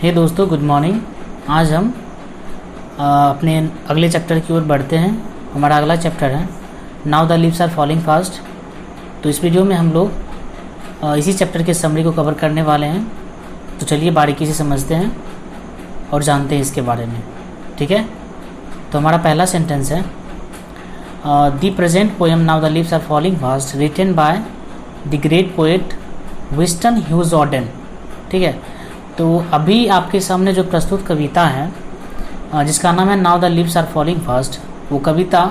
हे दोस्तों, good morning. आज हम अपने अगले चैप्टर की ओर बढ़ते हैं। हमारा अगला चैप्टर है now the leaves are falling fast. तो इस वीडियो में हम लोग इसी चैप्टर के समरी को कवर करने वाले हैं। तो चलिए बारीकी से समझते हैं और जानते हैं इसके बारे में। ठीक है, तो हमारा पहला सेंटेंस है the present poem now the leaves are falling fast written by the great poet Wystan Hugh Auden. ठीक है, तो अभी आपके सामने जो प्रस्तुत कविता है जिसका नाम है now the leaves are falling fast, वो कविता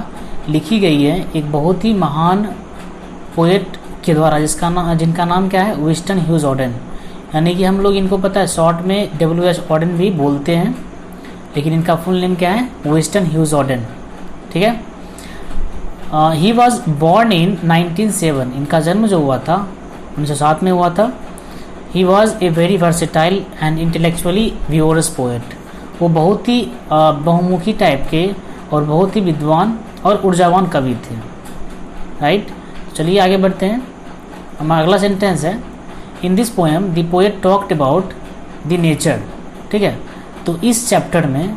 लिखी गई है एक बहुत ही महान पोएट के द्वारा जिनका नाम क्या है, विंस्टन ह्यूज ऑडेन। यानी कि हम लोग इनको पता है शॉर्ट में W.H. ऑडेन भी बोलते हैं, लेकिन इनका फुल नेम क्या है, विंस्टन ह्यूज ऑडेन। ठीक है, ही वॉज बॉर्न इन 1907। इनका जन्म जो हुआ था 1907 में हुआ था। He was a very versatile and intellectually vigorous poet. वो बहुत ही बहुमुखी टाइप के और बहुत ही विद्वान और ऊर्जावान कवि थे। राइट, चलिए आगे बढ़ते हैं। हमारा अगला सेंटेंस है in this poem the poet talked about the nature. ठीक है, तो इस चैप्टर में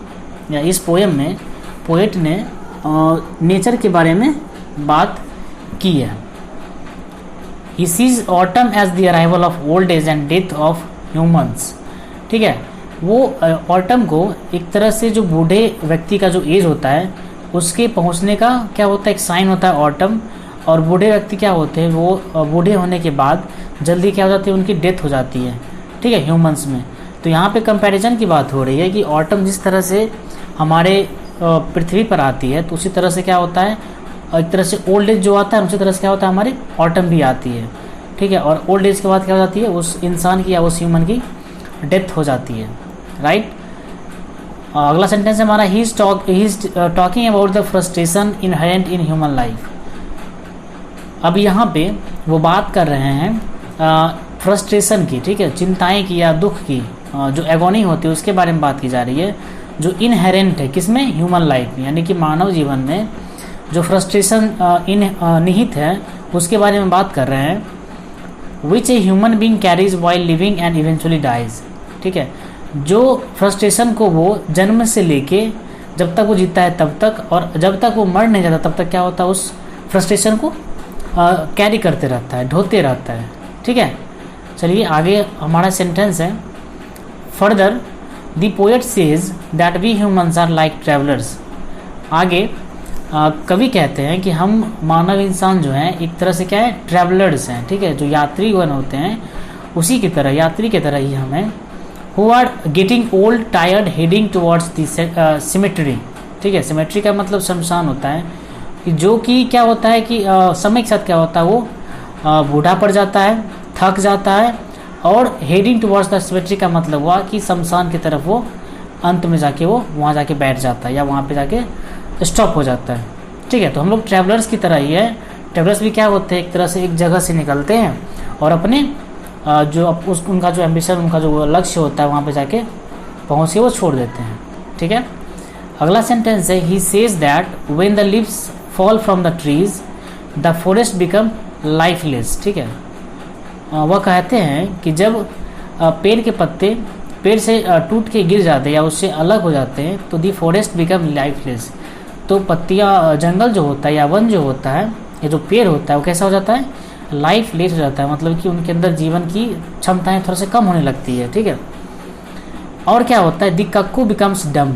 या इस पोएम में पोएट ने नेचर के बारे में बात की है। He sees autumn as the arrival of old age and death of humans। ठीक है, वो ऑटम को एक तरह से जो बूढ़े व्यक्ति का जो एज होता है उसके पहुंचने का क्या होता है, एक साइन होता है ऑटम। और बूढ़े व्यक्ति क्या होते हैं, वो बूढ़े होने के बाद जल्दी क्या हो जाती है, उनकी डेथ हो जाती है। ठीक है, ह्यूमंस में। तो यहाँ पे कंपैरिजन की बात हो रही है कि ऑटम जिस तरह से हमारे पृथ्वी पर आती है, तो उसी तरह से क्या होता है, एक तरह से ओल्ड एज जो आता है उसी तरह से क्या होता है, हमारी ऑटम भी आती है। ठीक है, और ओल्ड एज के बाद क्या हो जाती है, उस इंसान की या उस ह्यूमन की डेथ हो जाती है। राइट, अगला सेंटेंस है हमारा he is talking about the frustration inherent in human life. अब यहाँ पे वो बात कर रहे हैं फ्रस्ट्रेशन की। ठीक है, चिंताएं की या दुख की, जो एगोनी होती है उसके बारे में बात की जा रही है, जो इनहेरेंट है किसमें, ह्यूमन लाइफ में। यानी कि मानव जीवन में जो फ्रस्ट्रेशन निहित है उसके बारे में बात कर रहे हैं। Which a human being carries while living and eventually dies. ठीक है, जो फ्रस्ट्रेशन को वो जन्म से लेके जब तक वो जीता है तब तक, और जब तक वो मर नहीं जाता तब तक क्या होता है, उस फ्रस्ट्रेशन को कैरी करते रहता है, ढोते रहता है। ठीक है, चलिए आगे हमारा सेंटेंस है further the poet says that we humans are like travellers. आगे कवि कहते हैं कि हम मानव इंसान जो हैं एक तरह से क्या है, ट्रैवलर्स हैं। ठीक है, जो यात्रीगण होते हैं उसी की तरह, यात्री की तरह ही हमें, who are getting old tired heading towards the cemetery. ठीक है, सिमेट्री का मतलब शमशान होता है, कि जो कि क्या होता है कि समय के साथ क्या होता है, वो बूढ़ा पड़ जाता है, थक जाता है, और हेडिंग टुवर्ड्स द सिमेट्री का मतलब हुआ कि शमशान की तरफ वो अंत में जाके वो वहाँ जाके बैठ जाता है या वहाँ पे जाके स्टॉप हो जाता है। ठीक है, तो हम लोग ट्रैवलर्स की तरह ही है। ट्रैवलर्स भी क्या होते हैं, एक तरह से एक जगह से निकलते हैं और अपने उनका जो एम्बिशन, उनका जो लक्ष्य होता है वहाँ पे जाके पहुँच के वो छोड़ देते हैं। ठीक है, अगला सेंटेंस है he says that when the leaves fall from the trees the forest become lifeless. ठीक है, वह कहते हैं कि जब पेड़ के पत्ते पेड़ से टूट के गिर जाते हैं या उससे अलग हो जाते हैं तो दी फॉरेस्ट बिकम लाइफलेस। तो पत्तियाँ, जंगल जो होता है या वन जो होता है, ये जो पेड़ होता है वो कैसा हो जाता है, लाइफलेस हो जाता है। मतलब कि उनके अंदर जीवन की क्षमताएं थोड़ा से कम होने लगती है। ठीक है, और क्या होता है, दी कक्कू बिकम्स डम।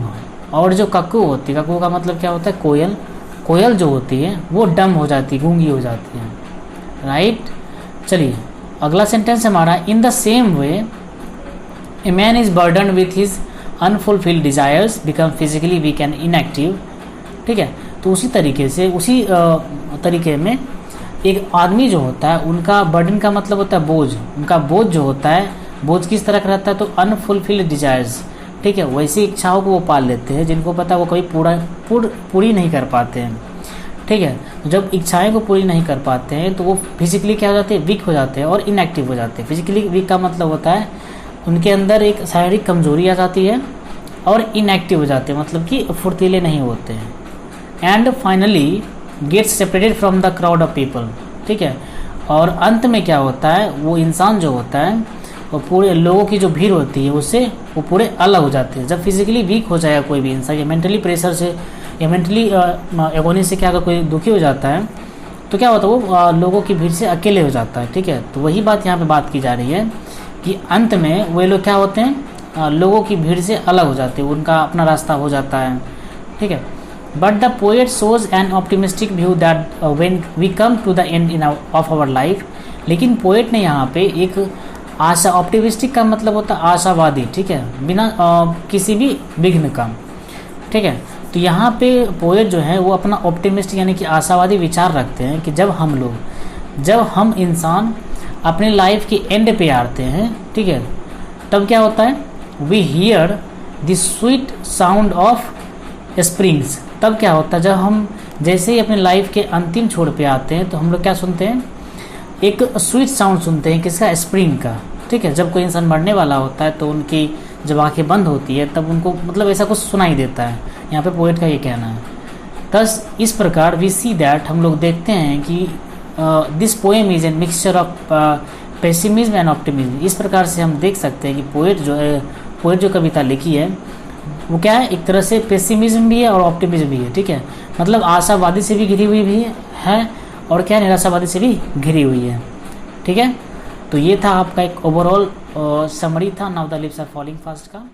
और जो कक्कू होती है, कक्कू का मतलब क्या होता है, कोयल। कोयल जो होती है वो डम हो जाती है, गूंगी हो जाती है। राइट, चलिए अगला सेंटेंस हमारा in the same way a man is burden with his unfulfilled desires become physically weak and inactive. ठीक है, तो उसी तरीके से उसी तरीके में एक आदमी जो होता है, उनका बर्डन का मतलब होता है बोझ। उनका बोझ जो होता है, बोझ किस तरह का रहता है, तो अनफुलफिल्ड डिजायर्स। ठीक है, वैसी इच्छाओं को वो पाल लेते हैं जिनको पता है वो कभी पूरी नहीं कर पाते हैं। ठीक है, जब इच्छाएं को पूरी नहीं कर पाते हैं तो वो फिजिकली क्या हो जाते हैं, वीक हो जाते हैं और इनएक्टिव हो जाते हैं। फिजिकली वीक का मतलब होता है उनके अंदर एक शारीरिक कमजोरी आ जाती है, और इनएक्टिव हो जाते हैं मतलब कि फुर्तीले नहीं होते हैं। And finally gets separated from the crowd of people. ठीक है, और अंत में क्या होता है, वो इंसान जो होता है और पूरे लोगों की जो भीड़ होती है उससे वो पूरे अलग हो जाते हैं। जब फिजिकली वीक हो जाएगा कोई भी इंसान, या मेंटली प्रेशर से या मेंटली एगोनी से क्या अगर कोई दुखी हो जाता है तो क्या होता है, वो लोगों की भीड़ से अकेले हो जाता है। ठीक है, तो वही बात यहाँ पे बात की जा रही है कि अंत में वे लोग क्या होते हैं, लोगों की भीड़ से अलग हो जाते हैं, उनका अपना रास्ता हो जाता है। ठीक है, but the poet shows an optimistic view that when we come to the end in of our life. लेकिन पोएट ने यहाँ पे एक आशा, ऑप्टिमिस्टिक का मतलब होता है आशावादी, ठीक है, बिना किसी भी विघ्न का। ठीक है, तो यहाँ पे पोएट जो है वो अपना ऑप्टिमिस्टिक यानी कि आशावादी विचार रखते हैं कि जब हम इंसान अपने लाइफ के एंड पे आते हैं, ठीक है, तब क्या होता है, we hear the sweet sound of springs. तब क्या होता है, जब हम जैसे ही अपने लाइफ के अंतिम छोर पे आते हैं तो हम लोग क्या सुनते हैं, एक स्वीट साउंड सुनते हैं, किसका, स्प्रिंग का। ठीक है, जब कोई इंसान मरने वाला होता है तो उनकी जब आंखें बंद होती है तब उनको मतलब ऐसा कुछ सुनाई देता है। यहाँ पे पोएट का ये कहना है। थस इस प्रकार वी सी दैट, हम लोग देखते हैं कि this poem is an mixture of pessimism and optimism. इस प्रकार से हम देख सकते हैं कि पोएट जो कविता लिखी है वो क्या है, एक तरह से पेसिमिज्म भी है और ऑप्टिमिज्म भी है। ठीक है, मतलब आशावादी से भी घिरी हुई भी है और क्या, निराशावादी से भी घिरी हुई है। ठीक है, तो ये था आपका एक ओवरऑल समरी था now the leaves are falling fast का।